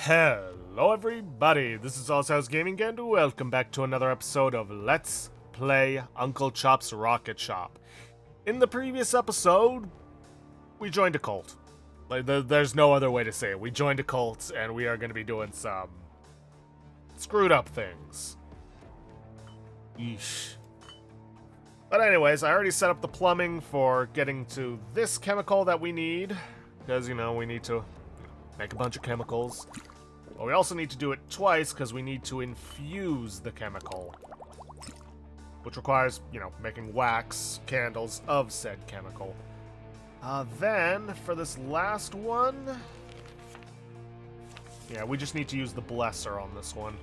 Hello everybody, this is Allshouse Gaming and welcome back to another episode of Let's Play Uncle Chop's Rocket Shop. In the previous episode, we joined a cult. There's no other way to say it. We joined a cult and we are going to be doing some screwed up things. Yeesh. But anyways, I already set up the plumbing for getting to this chemical that we need. Because, we need to make a bunch of chemicals. But we also need to do it twice because we need to infuse the chemical. Which requires, making wax candles of said chemical. Then, for this last one... yeah, we just need to use the blesser on this one.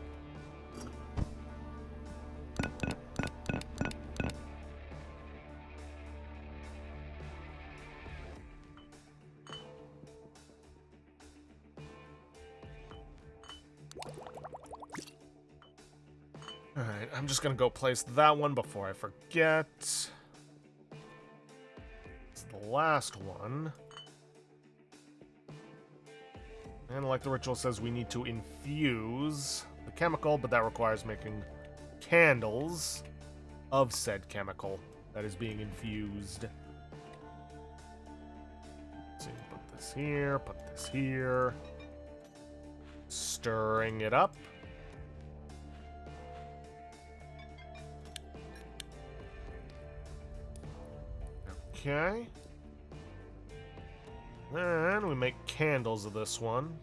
Alright, I'm just gonna go place that one before I forget. It's the last one. And like the ritual says, we need to infuse the chemical, but that requires making candles of said chemical that is being infused. Let's see, put this here, put this here. Stirring it up. Okay. Then we make candles of this one.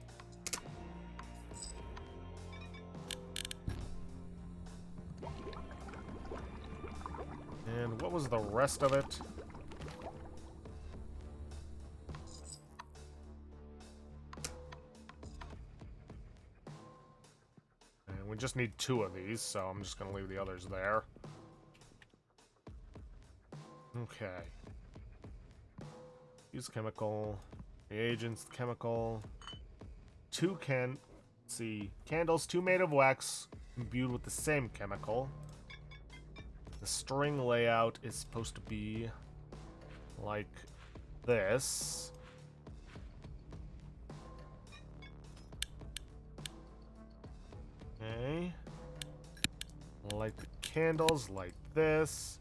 And what was the rest of it? And we just need 2 of these, so I'm just going to leave the others there. Okay. Use chemical, reagents, chemical, candles, 2 made of wax, imbued with the same chemical. The string layout is supposed to be like this. Okay. Light the candles like this.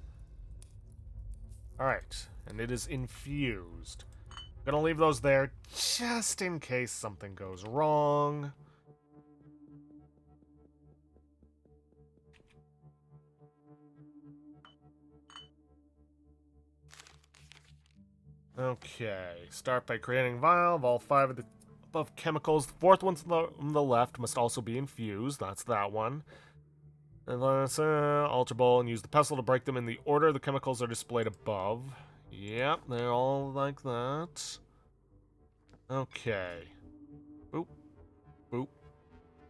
Alright, and it is infused. I'm gonna leave those there just in case something goes wrong. Okay, start by creating a vial of all 5 of the above chemicals. The 4th one on the left must also be infused. That's that one. And let's alter bowl and use the pestle to break them in the order the chemicals are displayed above. Yep, they're all like that. Okay. Boop, boop,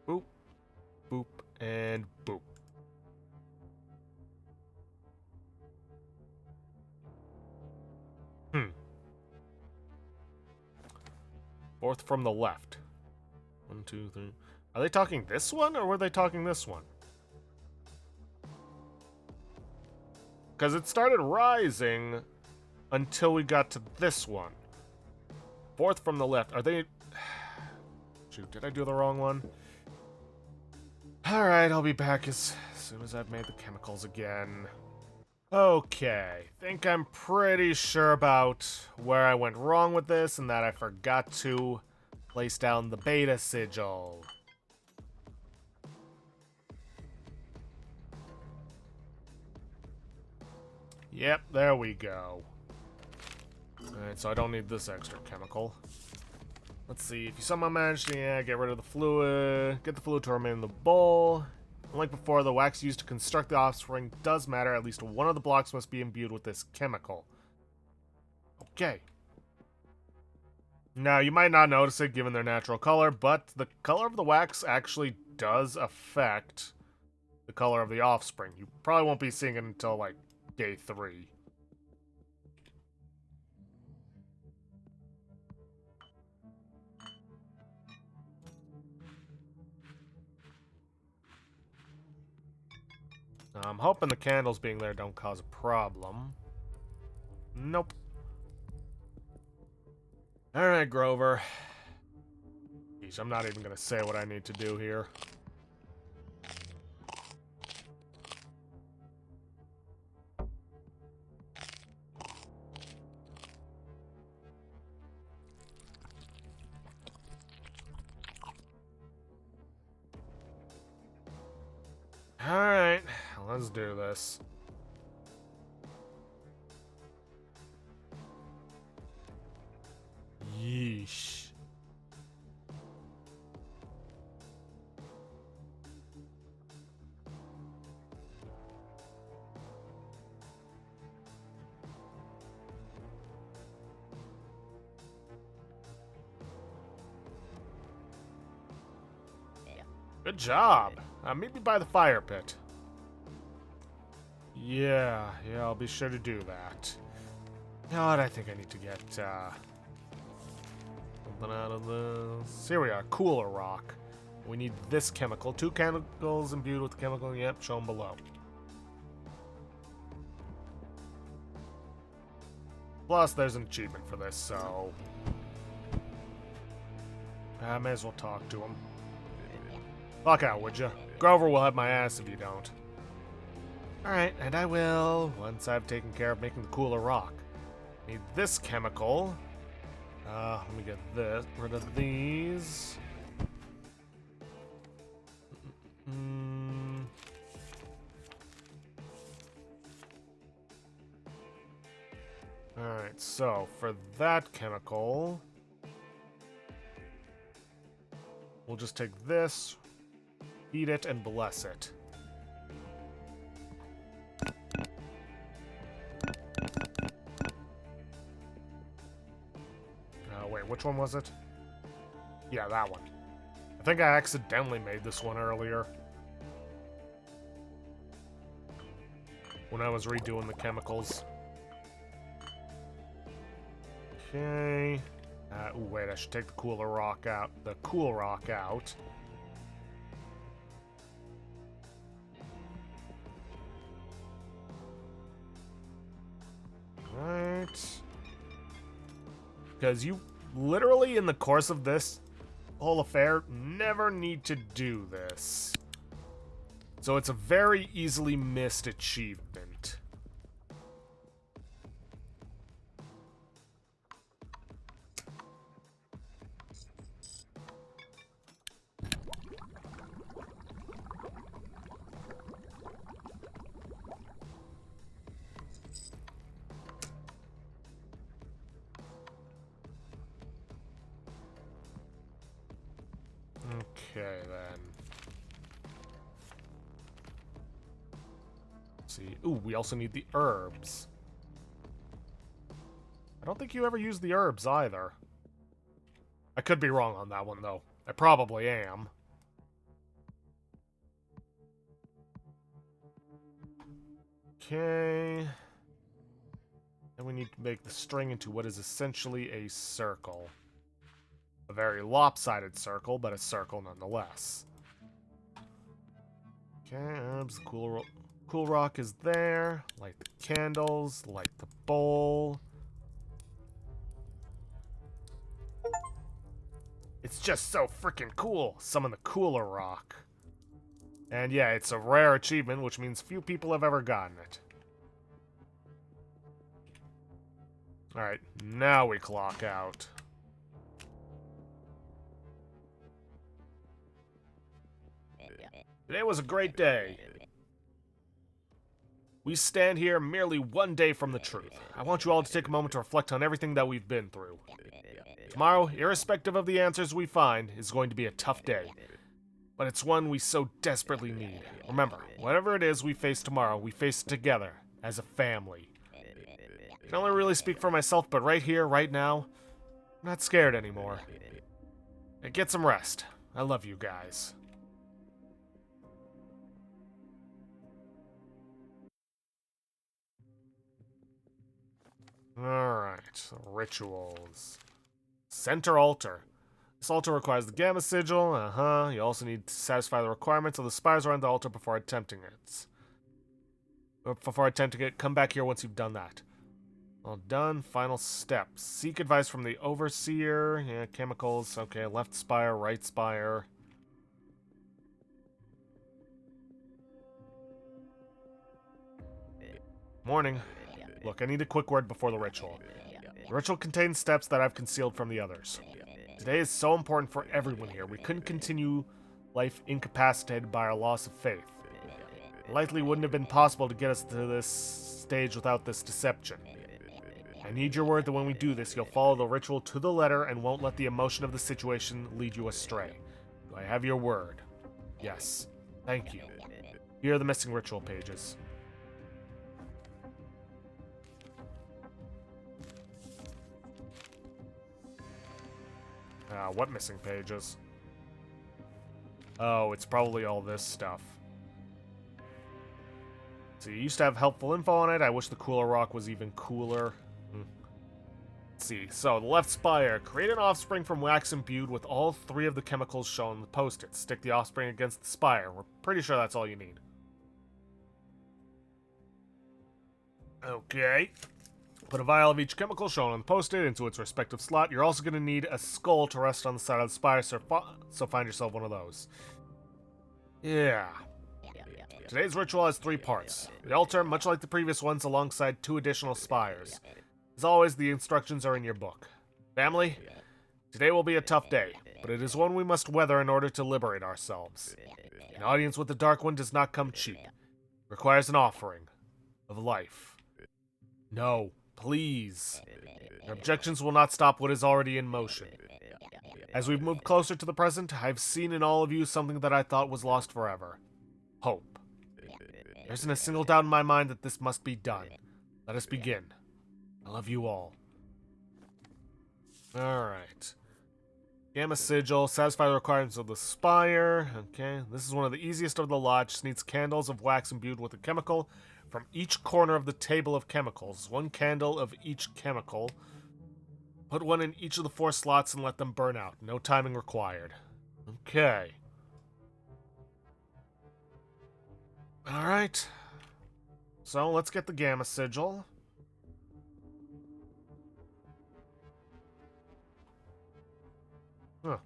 boop, boop, and boop. Hmm. 4th from the left. 1, 2, 3. Are they talking this one, or were they talking this one? Because it started rising until we got to this one. 4th from the left. Are they... shoot, did I do the wrong one? Alright, I'll be back as soon as I've made the chemicals again. Okay, think I'm pretty sure about where I went wrong with this and that I forgot to place down the beta sigil. Yep, there we go. Alright, so I don't need this extra chemical. Let's see, if you somehow manage to get rid of the fluid, get the fluid to remain in the bowl. Like before, the wax used to construct the offspring does matter. At least one of the blocks must be imbued with this chemical. Okay. Now, you might not notice it given their natural color, but the color of the wax actually does affect the color of the offspring. You probably won't be seeing it until, like, day 3. I'm hoping the candles being there don't cause a problem. Nope. Alright, Grover. Geez, I'm not even gonna say what I need to do here. Alright, let's do this. Yeesh. Good job. Meet me by the fire pit. Yeah, I'll be sure to do that. You know what? I think I need to get something out of this. Here we are, cooler rock. We need this chemical. 2 chemicals imbued with the chemical. Yep, shown below. Plus, there's an achievement for this, so I may as well talk to him. Fuck out, would you? Grover will have my ass if you don't. Alright, and I will, once I've taken care of making the cooler rock. Need this chemical. Let me get rid of these. Alright, so for that chemical, we'll just take this, heat it, and bless it. Wait, which one was it? Yeah, that one. I think I accidentally made this one earlier. When I was redoing the chemicals. Okay. Ooh, wait, I should take the cooler rock out. The cool rock out. Right. Because you literally, in the course of this whole affair, never need to do this. So it's a very easily missed achievement. Okay, then. Let's see. Ooh, we also need the herbs. I don't think you ever use the herbs either. I could be wrong on that one, though. I probably am. Okay. Then we need to make the string into what is essentially a circle. A very lopsided circle, but a circle nonetheless. Okay, herbs, cool rock is there. Light the candles, light the bowl. It's just so freaking cool. Summon the cooler rock. And yeah, it's a rare achievement, which means few people have ever gotten it. Alright, now we clock out. Today was a great day. We stand here merely one day from the truth. I want you all to take a moment to reflect on everything that we've been through. Tomorrow, irrespective of the answers we find, is going to be a tough day. But it's one we so desperately need. Remember, whatever it is we face tomorrow, we face it together, as a family. I can only really speak for myself, but right here, right now, I'm not scared anymore. And get some rest. I love you guys. Alright, rituals. Center altar. This altar requires the Gamma Sigil, You also need to satisfy the requirements of the spires around the altar before attempting it. Come back here once you've done that. All done. Final steps. Seek advice from the Overseer. Yeah, chemicals. Okay, left spire, right spire. Morning. Look, I need a quick word before the ritual. The ritual contains steps that I've concealed from the others. Today is so important for everyone here. We couldn't continue life incapacitated by our loss of faith. It likely wouldn't have been possible to get us to this stage without this deception. I need your word that when we do this, you'll follow the ritual to the letter and won't let the emotion of the situation lead you astray. Do I have your word? Yes. Thank you. Here are the missing ritual pages. What missing pages? Oh, it's probably all this stuff. So you used to have helpful info on it. I wish the cooler rock was even cooler. Let's see. So, the left spire. Create an offspring from wax imbued with all 3 of the chemicals shown in the post-it. Stick the offspring against the spire. We're pretty sure that's all you need. Okay. Put a vial of each chemical shown on the post-it into its respective slot. You're also going to need a skull to rest on the side of the spire, so find yourself one of those. Yeah. Today's ritual has 3 parts. The altar, much like the previous ones, alongside 2 additional spires. As always, the instructions are in your book. Family, today will be a tough day, but it is one we must weather in order to liberate ourselves. An audience with the Dark One does not come cheap. It requires an offering of life. No. Please. Your objections will not stop what is already in motion. As we've moved closer to the present, I've seen in all of you something that I thought was lost forever. Hope. There isn't a single doubt in my mind that this must be done. Let us begin. I love you all. Alright. Gamma Sigil. Satisfy the requirements of the spire. Okay. This is one of the easiest of the lot. Just needs candles of wax imbued with a chemical from each corner of the table of chemicals. 1 candle of each chemical. Put 1 in each of the 4 slots and let them burn out. No timing required. Okay. Alright. So, let's get the Gamma Sigil. Huh.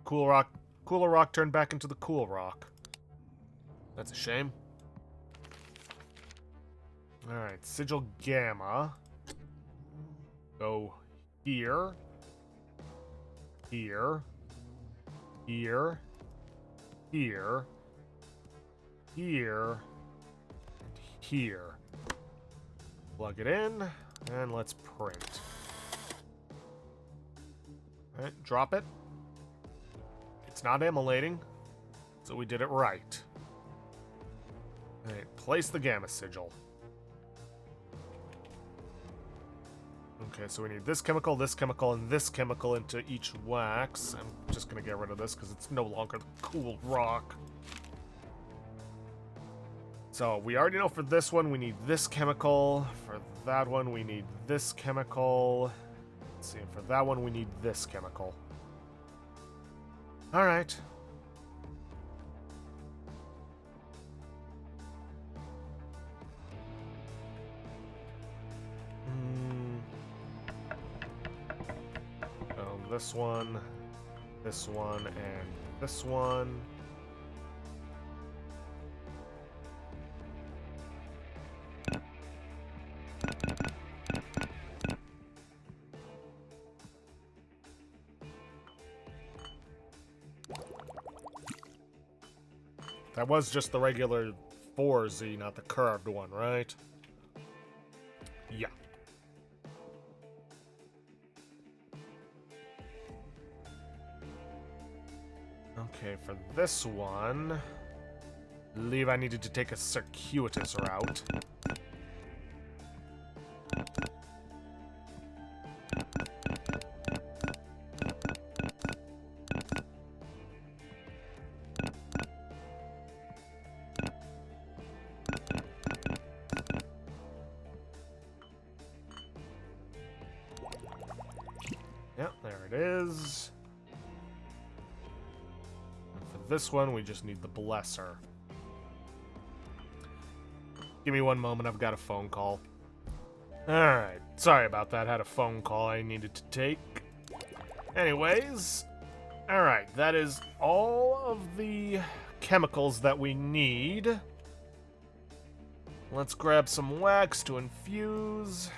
Cooler rock turned back into the cool rock. That's a shame. Alright, Sigil Gamma. Go here. Here. Here. Here. Here. And here. Plug it in, and let's print. Alright, drop it. It's not emulating, so we did it right. Alright, place the Gamma Sigil. Okay, so we need this chemical, and this chemical into each wax. I'm just gonna get rid of this because it's no longer the cool rock. So we already know for this one we need this chemical. For that one we need this chemical. Let's see, for that one we need this chemical. Alright. This one, and this one. That was just the regular 4Z, not the curved one, right? Yeah. Okay, for this one, I believe I needed to take a circuitous route. Yep, there it is. This one, we just need the Blesser. Give me one moment, I've got a phone call. Alright, sorry about that. Had a phone call I needed to take. Anyways, alright, that is all of the chemicals that we need. Let's grab some wax to infuse.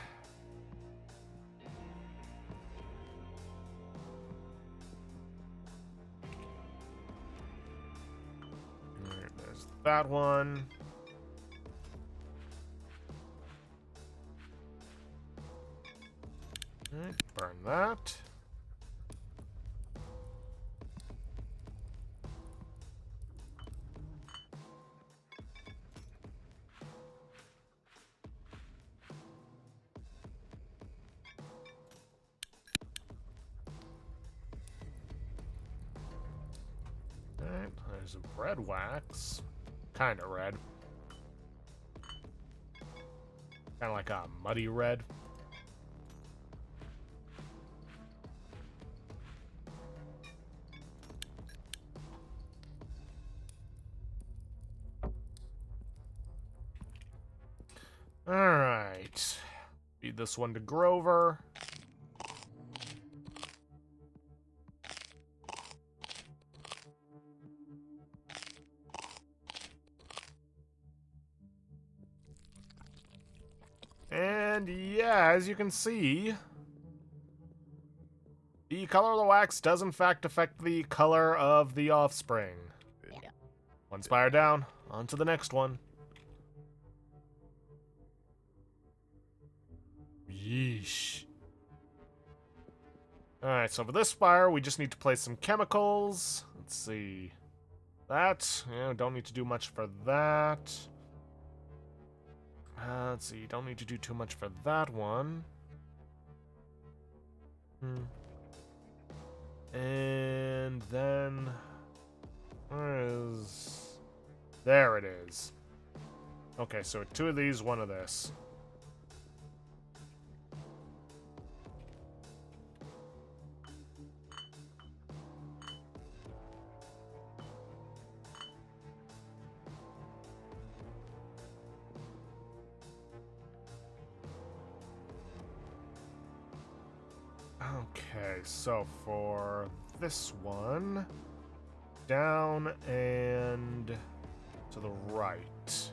There's that one. Alright, burn that. Alright, there's a red wax. Kinda red. Kinda like a muddy red. Alright. Feed this one to Grover. And yeah, as you can see, the color of the wax does in fact affect the color of the offspring. One spire down, on to the next one. Yeesh. Alright, so for this spire, we just need to place some chemicals. Let's see. That, yeah, don't need to do much for that. Let's see, don't need to do too much for that one. And then... There it is. Okay, so 2 of these, 1 of this. Okay, so for this one, down and to the right.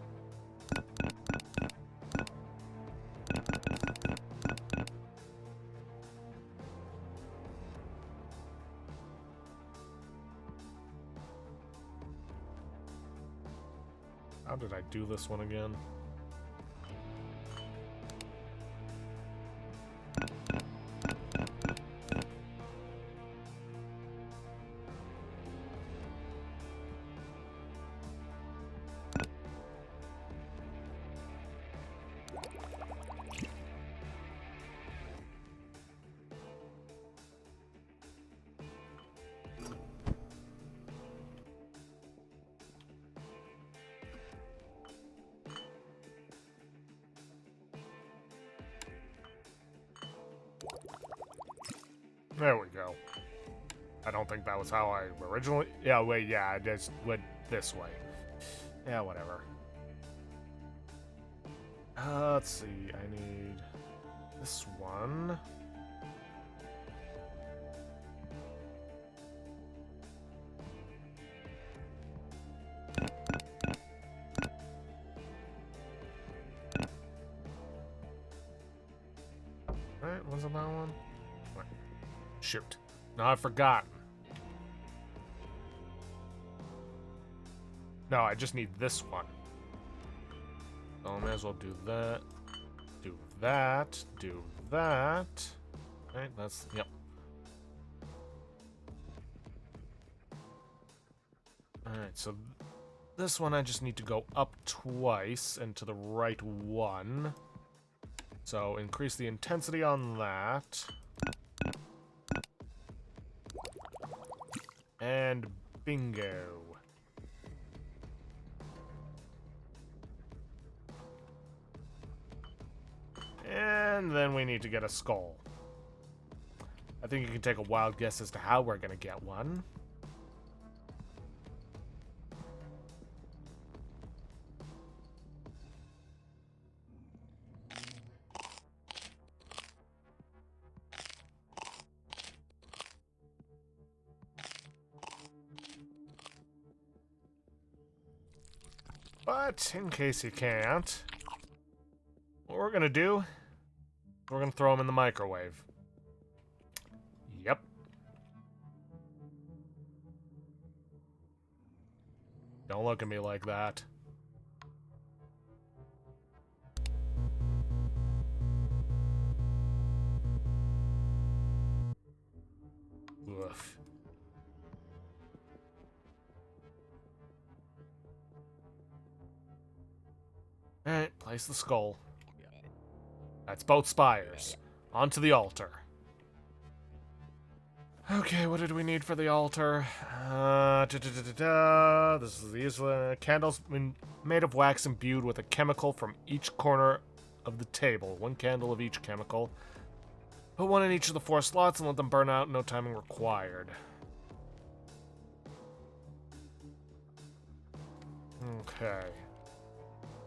How did I do this one again? There we go. I don't think that was how I originally... Yeah, wait, yeah, I just went this way. Yeah, whatever. Let's see, I need this one. Alright, was it that one? Wait. Shoot. No, I've forgotten. No, I just need this one. So I may as well do that. Do that. Do that. Alright, that's... Yep. Alright, so this one I just need to go up twice and to the right one. So increase the intensity on that. And bingo. And then we need to get a skull. I think you can take a wild guess as to how we're going to get one. But in case you can't, what we're gonna do, we're gonna throw them in the microwave. Yep. Don't look at me like that. Oof. Alright, place the skull. That's both spires. Onto the altar. Okay, what did we need for the altar? This is these candles made of wax imbued with a chemical from each corner of the table. 1 candle of each chemical. Put 1 in each of the 4 slots and let them burn out. No timing required. Okay.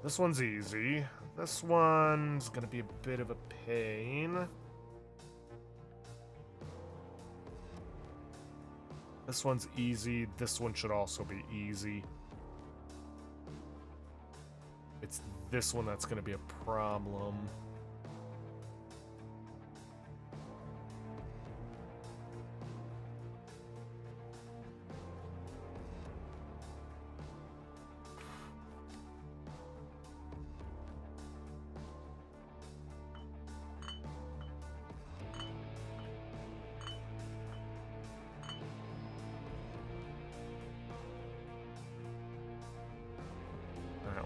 This one's easy. This one's gonna be a bit of a pain. This one's easy. This one should also be easy. It's this one that's gonna be a problem.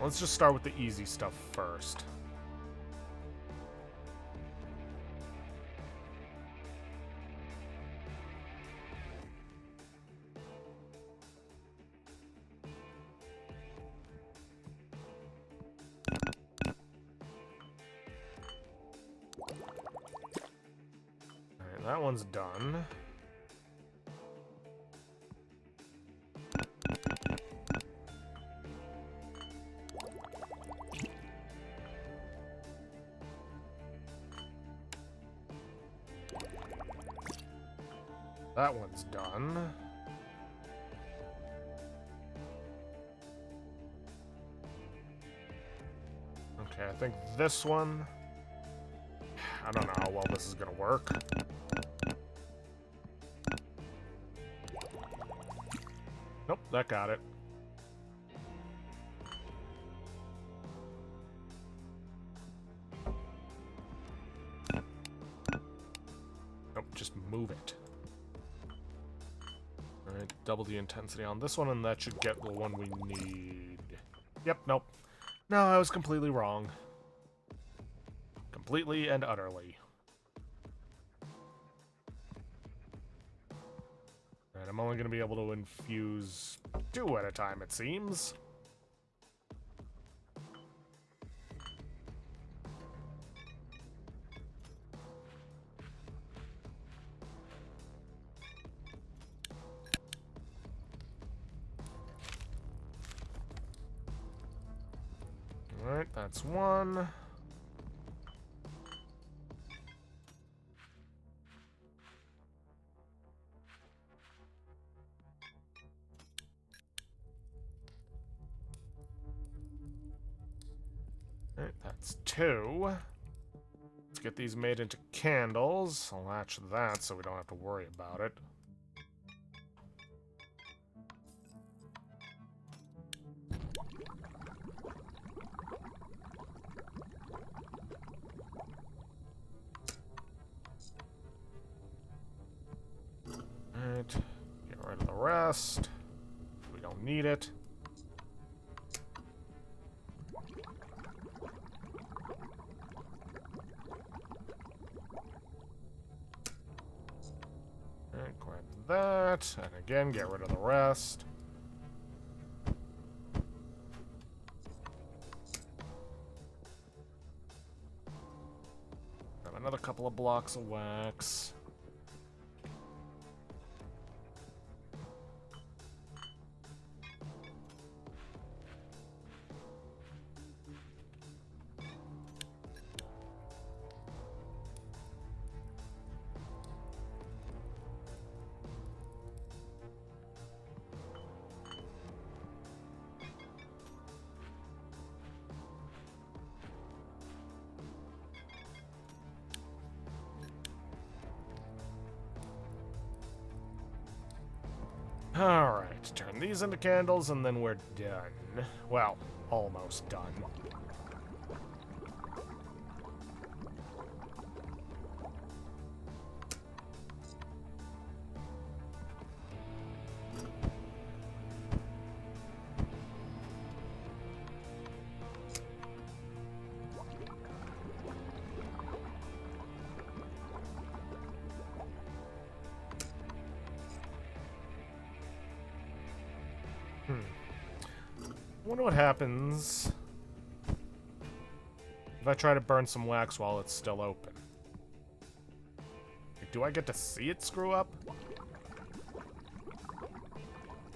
Let's just start with the easy stuff first. Alright, that one's done. That one's done. Okay, I think this one... I don't know how well this is gonna work. Nope, that got it. Nope, just move it. Alright, double the intensity on this one, and that should get the one we need. Yep, nope. No, I was completely wrong. Completely and utterly. Alright, I'm only going to be able to infuse 2 at a time, it seems. Alright, that's 1. Alright, that's 2. Let's get these made into candles. I'll latch that so we don't have to worry about it. Alright, get rid of the rest. We don't need it. Alright, grab that, and again, get rid of the rest. Grab another couple of blocks of wax. Alright, turn these into candles and then we're done. Well, almost done. I wonder what happens if I try to burn some wax while it's still open. Like, do I get to see it screw up?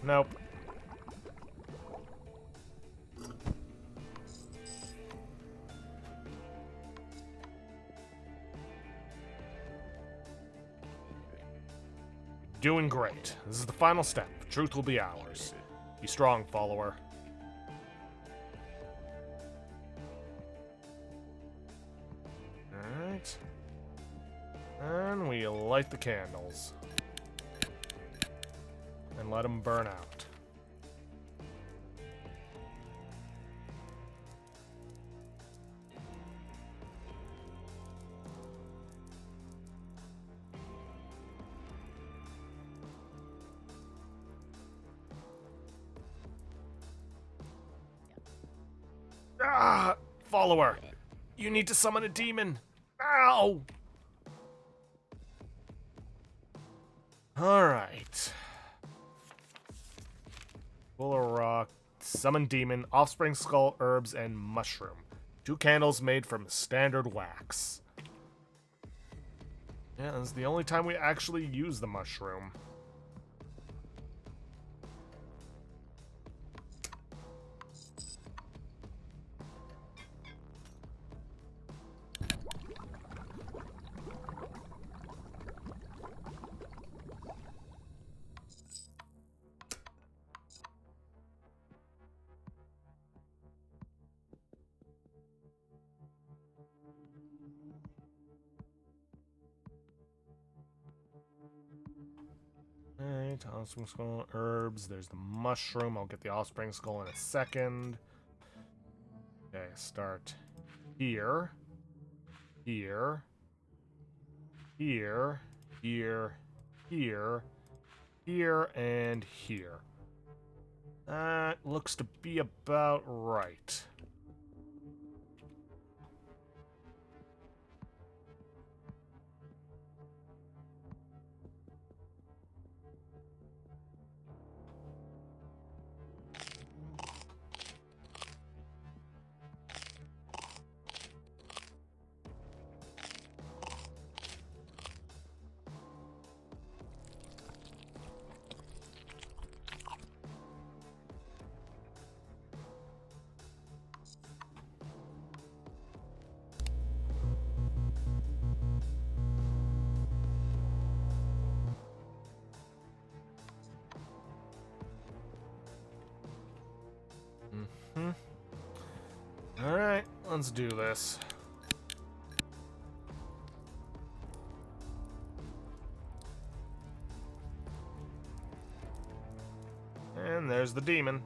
Nope. Doing great. This is the final step. Truth will be ours. Be strong, follower. Alright. And we light the candles. And let them burn out. Ah! Follower! You need to summon a demon! Ow! Alright. Full of rock, summon demon, offspring skull, herbs, and mushroom. 2 candles made from standard wax. Yeah, this is the only time we actually use the mushroom. Alright, offspring skull, herbs. There's the mushroom. I'll get the offspring skull in a second. Okay, start here. Here. Here. Here. Here. Here. And here. That looks to be about right. Alright, let's do this. And there's the demon.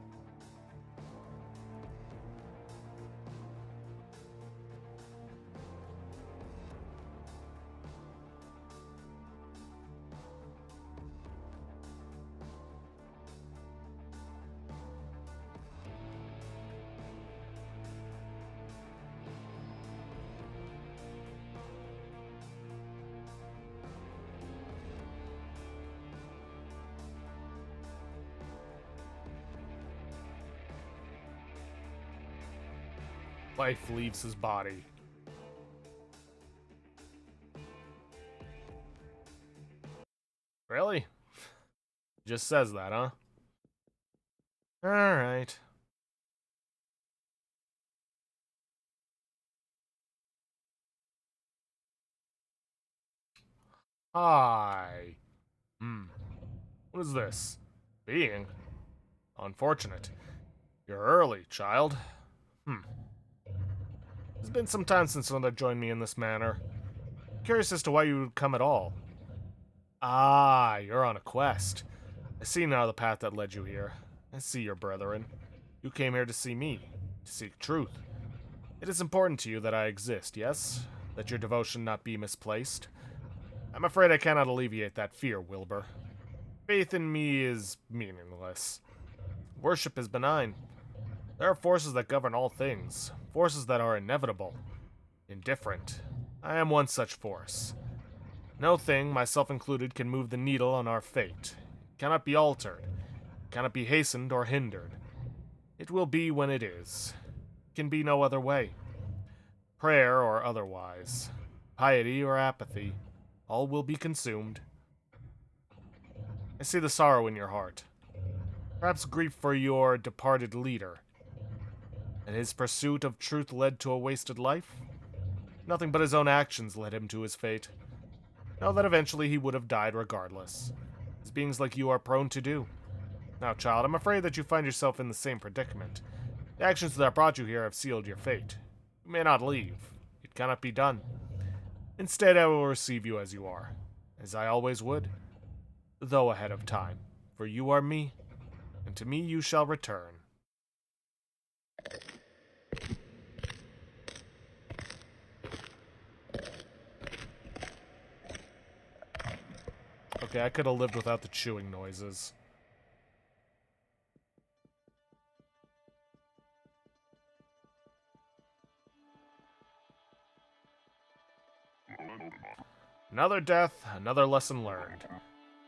Life leaves his body. Really? Just says that, huh? Alright. Hi. What is this? Being? Unfortunate. You're early, child. It's been some time since someone joined me in this manner. Curious as to why you would come at all. Ah, you're on a quest. I see now the path that led you here. I see your brethren. You came here to see me, to seek truth. It is important to you that I exist, yes? That your devotion not be misplaced. I'm afraid I cannot alleviate that fear, Wilbur. Faith in me is meaningless. Worship is benign. There are forces that govern all things, forces that are inevitable, indifferent. I am one such force. No thing, myself included, can move the needle on our fate. It cannot be altered. It cannot be hastened or hindered. It will be when it is. It can be no other way. Prayer or otherwise, piety or apathy, all will be consumed. I see the sorrow in your heart. Perhaps grief for your departed leader. And his pursuit of truth led to a wasted life? Nothing but his own actions led him to his fate. Know that eventually he would have died regardless, as beings like you are prone to do. Now, child, I'm afraid that you find yourself in the same predicament. The actions that brought you here have sealed your fate. You may not leave. It cannot be done. Instead, I will receive you as you are, as I always would, though ahead of time. For you are me, and to me you shall return. Okay, I could have lived without the chewing noises. Another death, another lesson learned.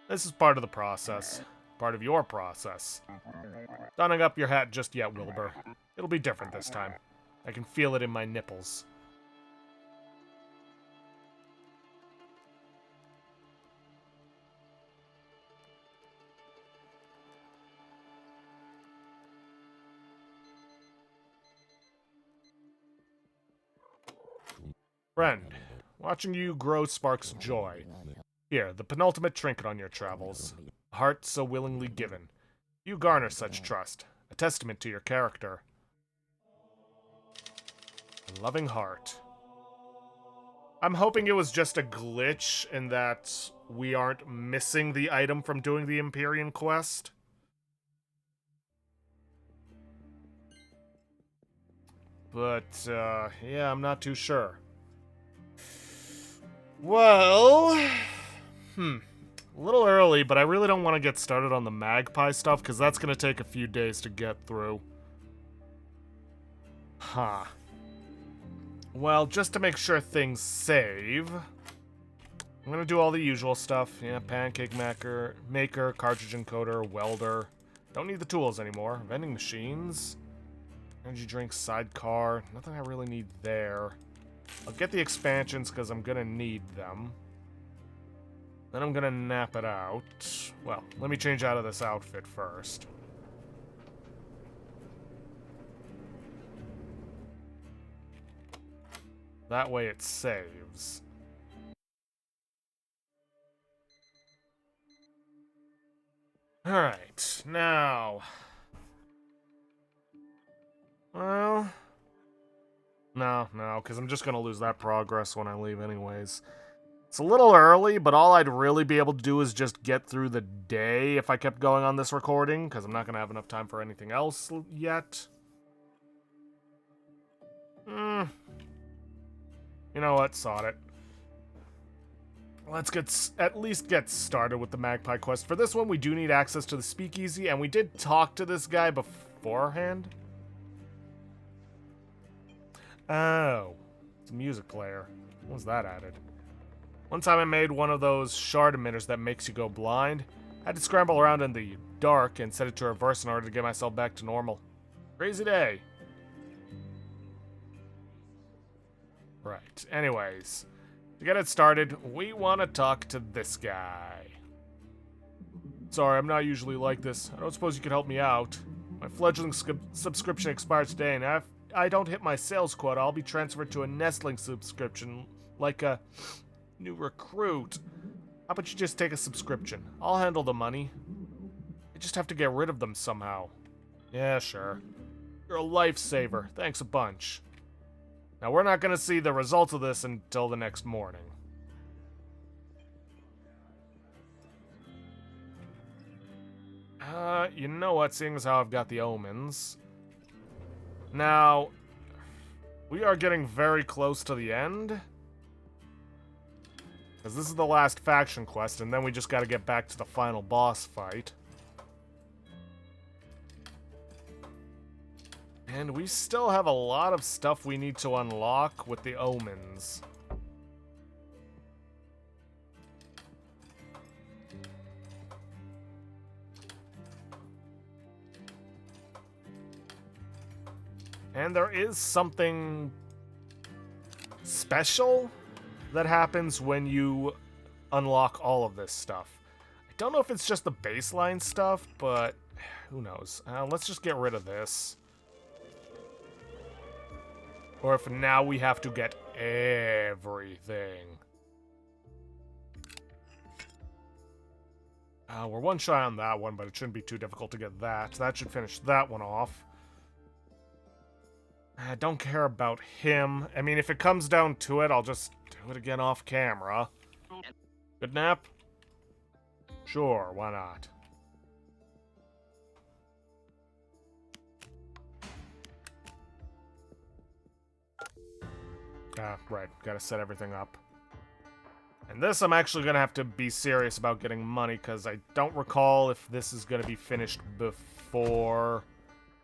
This is part of the process. Part of your process. Donning up your hat just yet, Wilbur. It'll be different this time. I can feel it in my nipples. Friend, watching you grow sparks joy. Here, the penultimate trinket on your travels. A heart so willingly given. You garner such trust. A testament to your character. A loving heart. I'm hoping it was just a glitch and that we aren't missing the item from doing the Empyrean quest. But, yeah, I'm not too sure. Well, a little early, but I really don't want to get started on the magpie stuff, because that's going to take a few days to get through. Huh. Well, just to make sure things save, I'm going to do all the usual stuff. Yeah, pancake maker, cartridge encoder, welder. Don't need the tools anymore. Vending machines. Energy drink, sidecar. Nothing I really need there. I'll get the expansions because I'm going to need them. Then I'm going to nap it out. Well, let me change out of this outfit first. That way it saves. Alright, now... Well... No, because I'm just going to lose that progress when I leave anyways. It's a little early, but all I'd really be able to do is just get through the day if I kept going on this recording, because I'm not going to have enough time for anything else yet. You know what? Sod it. Let's at least get started with the Magpie quest. For this one, we do need access to the speakeasy, and we did talk to this guy beforehand. Oh, it's a music player. When was that added? One time I made one of those shard emitters that makes you go blind. I had to scramble around in the dark and set it to reverse in order to get myself back to normal. Crazy day. Right, anyways. To get it started, we want to talk to this guy. Sorry, I'm not usually like this. I don't suppose you could help me out. My fledgling subscription expires today, and if I don't hit my sales quota, I'll be transferred to a nestling subscription, like a new recruit. How about you just take a subscription? I'll handle the money. I just have to get rid of them somehow. Yeah, sure. You're a lifesaver. Thanks a bunch. Now, we're not going to see the results of this until the next morning. You know what? Seeing as how I've got the omens. Now, we are getting very close to the end. Because this is the last faction quest, and then we just gotta get back to the final boss fight. And we still have a lot of stuff we need to unlock with the omens. And there is something special that happens when you unlock all of this stuff. I don't know if it's just the baseline stuff, but who knows. Let's just get rid of this. Or if now we have to get everything. We're one shy on that one, but it shouldn't be too difficult to get that. That should finish that one off. I don't care about him. I mean, if it comes down to it, I'll just do it again off camera. Good nap? Sure, why not? Right. Gotta set everything up. And this, I'm actually gonna have to be serious about getting money, because I don't recall if this is gonna be finished before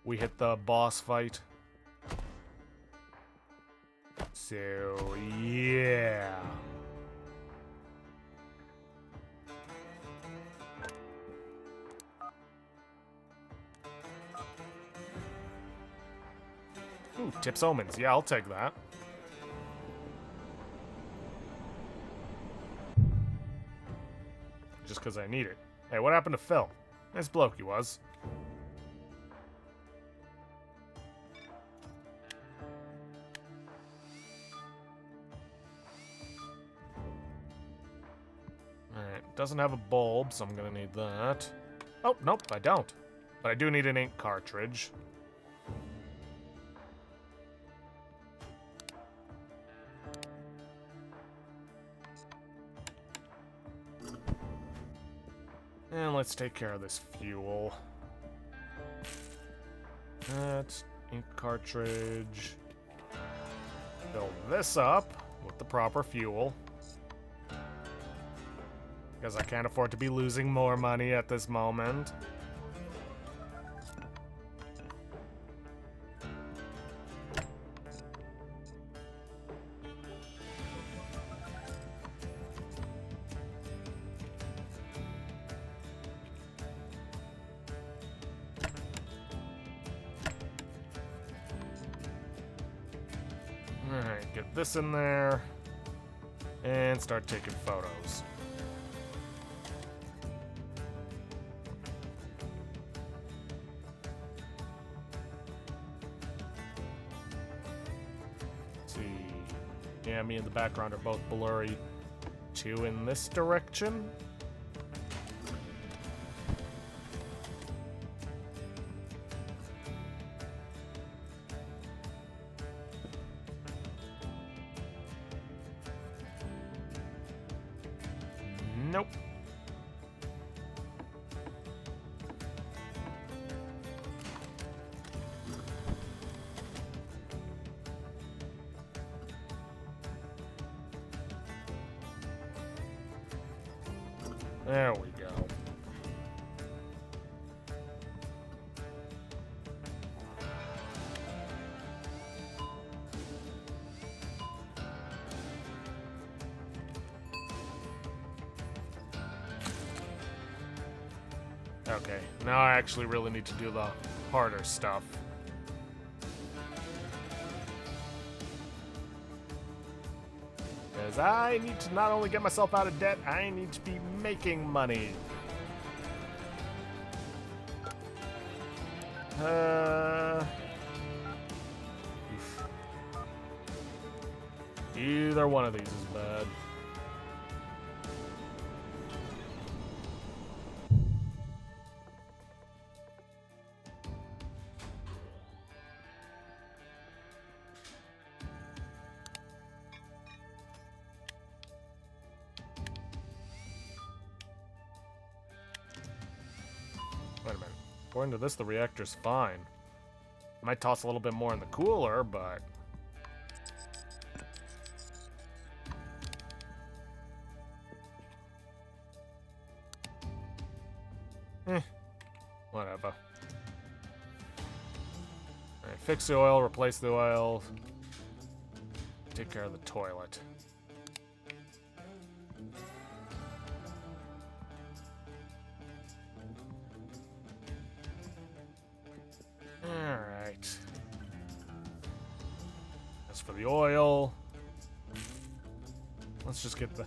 we hit the boss fight. So, yeah. Ooh, Tips Omens. Yeah, I'll take that. Just because I need it. Hey, what happened to Phil? Nice bloke he was. Alright, doesn't have a bulb, so I'm gonna need that. Oh, nope, I don't. But I do need an ink cartridge. And let's take care of this fuel. That's ink cartridge. Fill this up with the proper fuel. Because I can't afford to be losing more money at this moment. Alright, get this in there. And start taking photos. Yeah, me and the background are both blurry. 2 in this direction. Nope. There we go. Okay, now I actually really need to do the harder stuff. Because I need to not only get myself out of debt, I need to be making money. Oof. Either one of these is bad. Wait a According to this, the reactor's fine. Might toss a little bit more in the cooler, but... whatever. Alright, fix the oil, replace the oil. Take care of the toilet. Alright. As for the oil, let's just get the...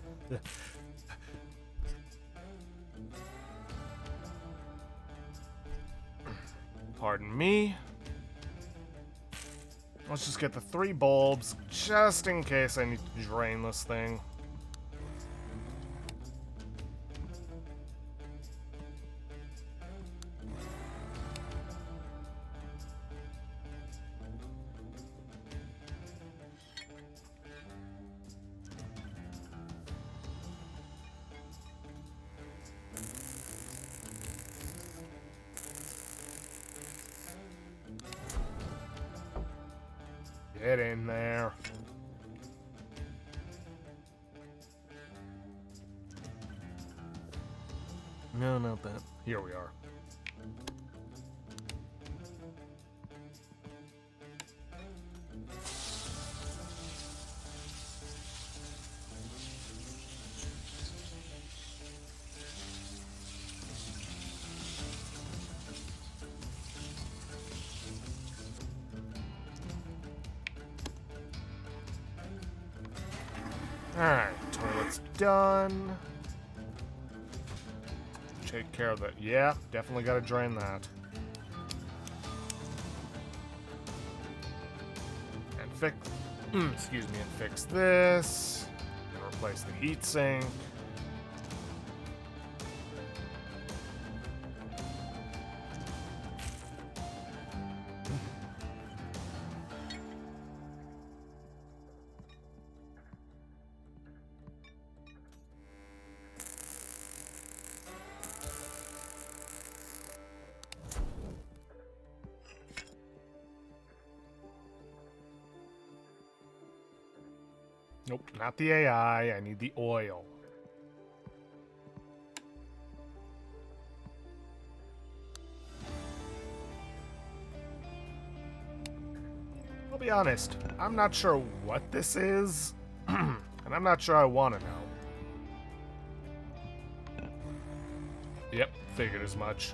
Pardon me. Let's just get the 3 bulbs, just in case I need to drain this thing. Get in there. No, not that. Here we are. Alright, toilet's done. Take care of that. Yeah, definitely gotta drain that. And fix... excuse me, and fix this. And replace the heatsink. Nope, not the AI. I need the oil. I'll be honest, I'm not sure what this is, and I'm not sure I want to know. Yep, figured as much.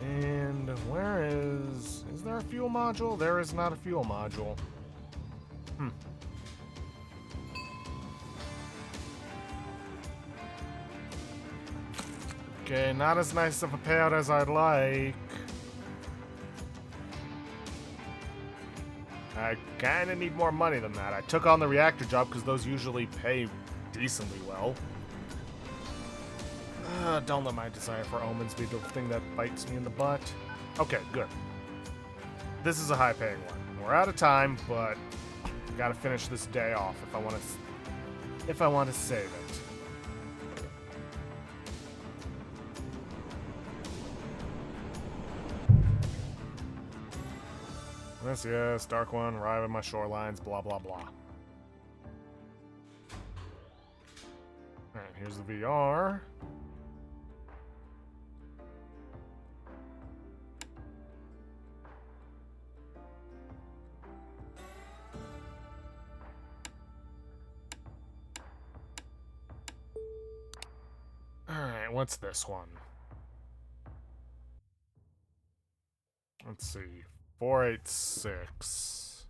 And where is there a fuel module? There is not a fuel module. Okay, not as nice of a payout as I'd like. I kinda need more money than that. I took on the reactor job because those usually pay decently well. Don't let my desire for omens be the thing that bites me in the butt. Okay, good. This is a high-paying one. We're out of time, but gotta finish this day off if I want to save it. Yes, Dark One, arrive at my shorelines, blah blah blah. Alright, here's the VR. Alright, what's this one? Let's see. 486.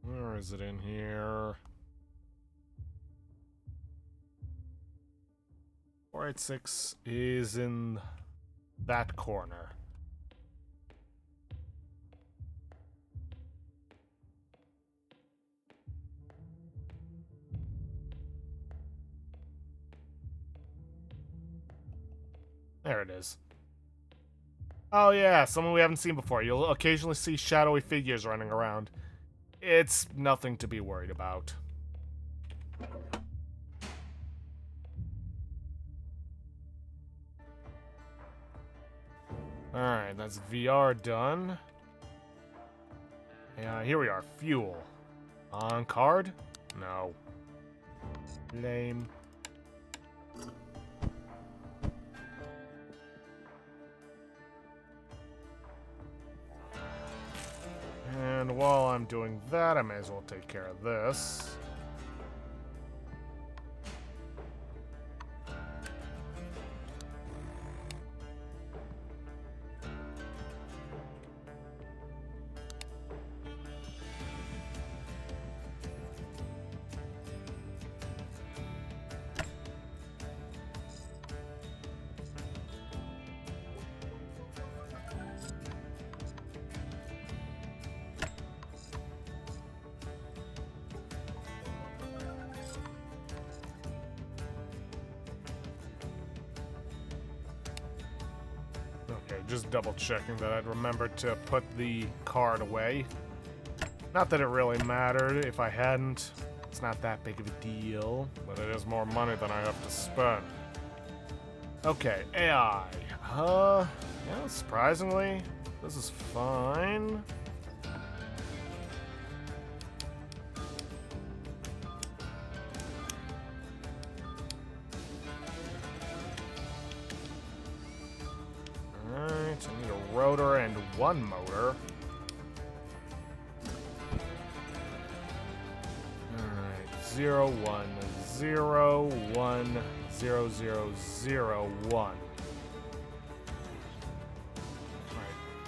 Where is it in here? 486 is in that corner. There it is. Oh yeah, someone we haven't seen before. You'll occasionally see shadowy figures running around. It's nothing to be worried about. Alright, that's VR done. Yeah, here we are. Fuel. On card? No. Lame. And while I'm doing that, I may as well take care of this. Okay, just double checking that I'd remembered to put the card away. Not that it really mattered if I hadn't. It's not that big of a deal, but it is more money than I have to spend. Okay, AI. Yeah, surprisingly, this is fine. Alright, I need a rotor and one motor. Alright, 0, 1, 0, 1, 0, 0, 0, 1. Alright,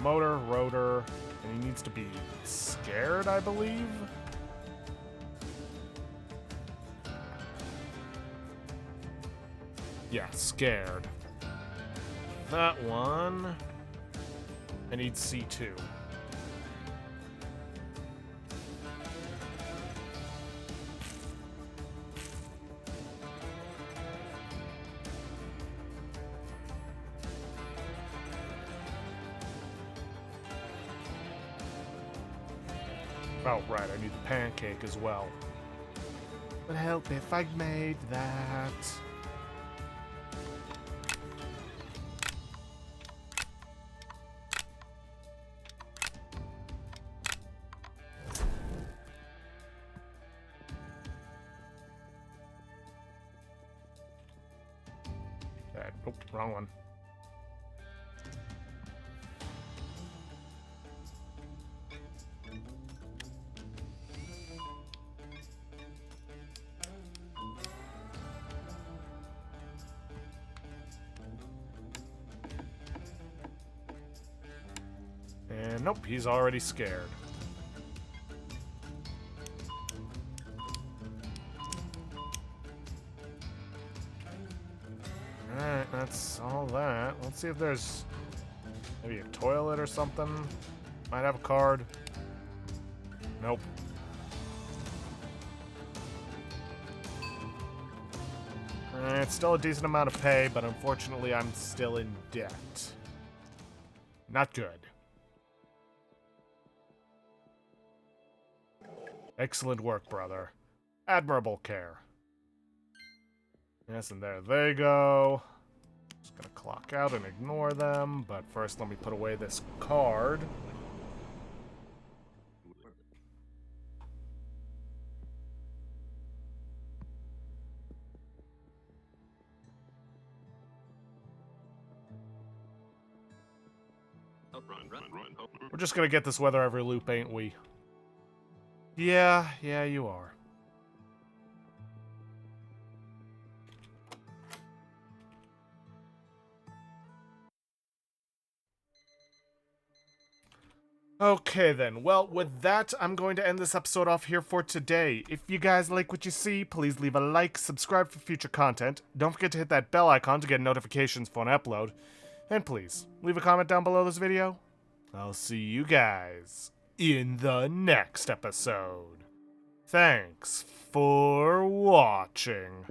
motor, rotor, and he needs to be scared, I believe? Yeah, scared. That one. I need C2. Oh, right, I need the pancake as well. Would help if I made that. Oh, wrong one. And nope, he's already scared. Alright, that's all that. Let's see if there's maybe a toilet or something. Might have a card. Nope. It's still a decent amount of pay, but unfortunately I'm still in debt. Not good. Excellent work, brother. Admirable care. Yes, and there they go. Just gonna clock out and ignore them, but first let me put away this card. We're just gonna get this weather every loop, ain't we? Yeah, you are. Okay then, well, with that, I'm going to end this episode off here for today. If you guys like what you see, please leave a like, subscribe for future content, don't forget to hit that bell icon to get notifications for an upload, and please, leave a comment down below this video. I'll see you guys in the next episode. Thanks for watching.